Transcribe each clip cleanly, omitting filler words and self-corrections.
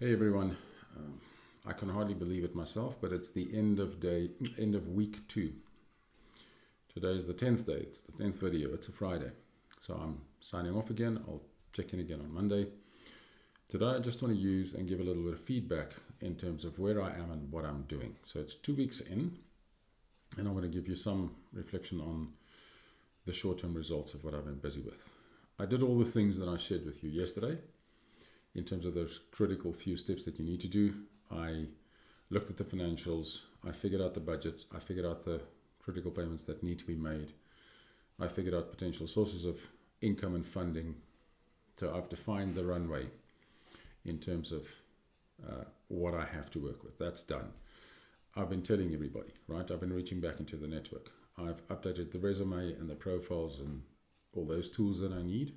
Hey everyone, I can hardly believe it myself, but it's the end of week 2. Today is the 10th day, it's the 10th video, it's a Friday. So I'm signing off again, I'll check in again on Monday. Today I just want to use and give a little bit of feedback in terms of where I am and what I'm doing. So it's 2 weeks in, and I want to give you some reflection on the short-term results of what I've been busy with. I did all the things that I shared with you yesterday. In terms of those critical few steps that you need to do, I looked at the financials, I figured out the budget, I figured out the critical payments that need to be made, I figured out potential sources of income and funding. So I've defined the runway in terms of what I have to work with. That's done. I've been telling everybody, right? I've been reaching back into the network. I've updated the resume and the profiles and all those tools that I need.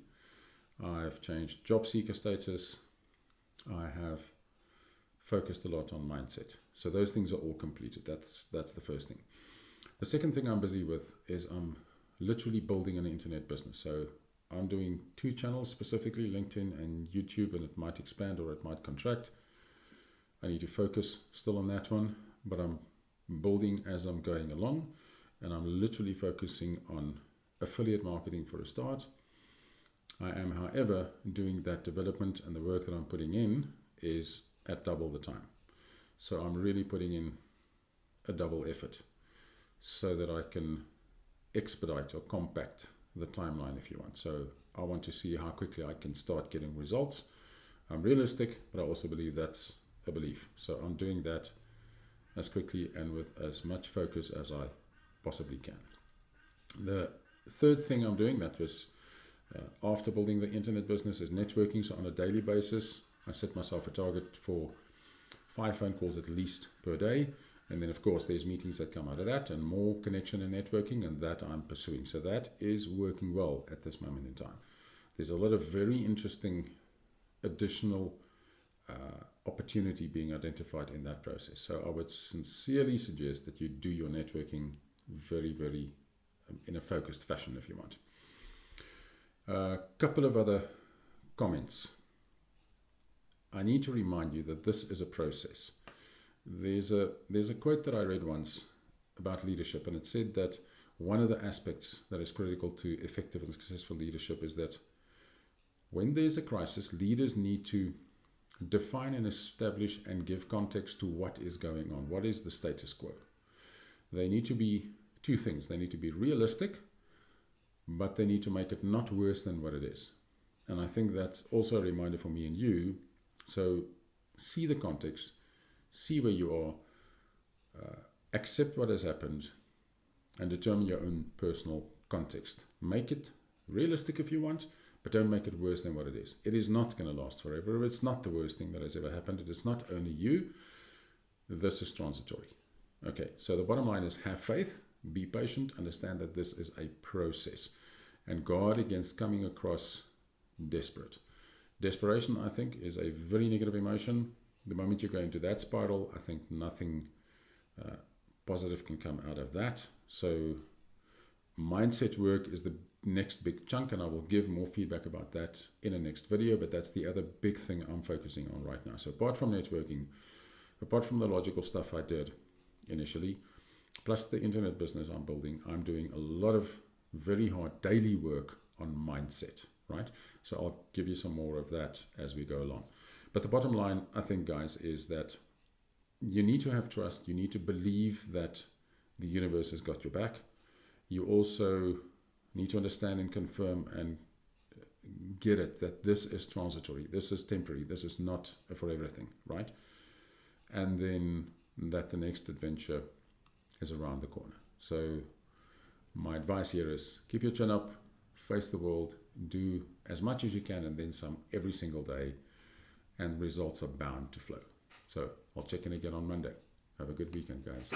I've changed job seeker status. I have focused a lot on mindset. So those things are all completed. That's the first thing. The second thing I'm busy with is I'm literally building an internet business. So I'm doing 2 channels specifically, LinkedIn and YouTube, and it might expand or it might contract. I need to focus still on that one, but I'm building as I'm going along, and I'm literally focusing on affiliate marketing for a start. I am, however, doing that development, and the work that I'm putting in is at double the time. So I'm really putting in a double effort so that I can expedite or compact the timeline, if you want. So I want to see how quickly I can start getting results. I'm realistic, but I also believe that's a belief. So I'm doing that as quickly and with as much focus as I possibly can. The third thing I'm doing, that was after building the internet business, is networking. So on a daily basis, I set myself a target for 5 phone calls at least per day. And then, of course, there's meetings that come out of that and more connection and networking, and that I'm pursuing. So that is working well at this moment in time. There's a lot of very interesting additional opportunity being identified in that process. So I would sincerely suggest that you do your networking very, very in a focused fashion, if you want. A couple of other comments. I need to remind you that this is a process. There's a quote that I read once about leadership, and it said that one of the aspects that is critical to effective and successful leadership is that when there's a crisis, leaders need to define and establish and give context to what is going on. What is the status quo? They need to be 2 things. They need to be realistic, but they need to make it not worse than what it is. And I think that's also a reminder for me and you. So see the context, see where you are, accept what has happened, and determine your own personal context. Make it realistic if you want, but don't make it worse than what it is. It is not going to last forever. It's not the worst thing that has ever happened. It is not only you. This is transitory. Okay, so the bottom line is have faith. Be patient, understand that this is a process, and guard against coming across desperate. Desperation, I think, is a very negative emotion. The moment you go into that spiral, I think nothing positive can come out of that. So mindset work is the next big chunk, and I will give more feedback about that in the next video, but that's the other big thing I'm focusing on right now. So apart from networking, apart from the logical stuff I did initially, plus the internet business I'm building, I'm doing a lot of very hard daily work on mindset, right? So I'll give you some more of that as we go along. But the bottom line, I think, guys, is that you need to have trust. You need to believe that the universe has got your back. You also need to understand and confirm and get it that this is transitory. This is temporary. This is not for everything, right? And then that the next adventure is around the corner. So my advice here is keep your chin up, face the world, do as much as you can and then some every single day, and results are bound to flow. So I'll check in again on Monday. Have a good weekend, guys.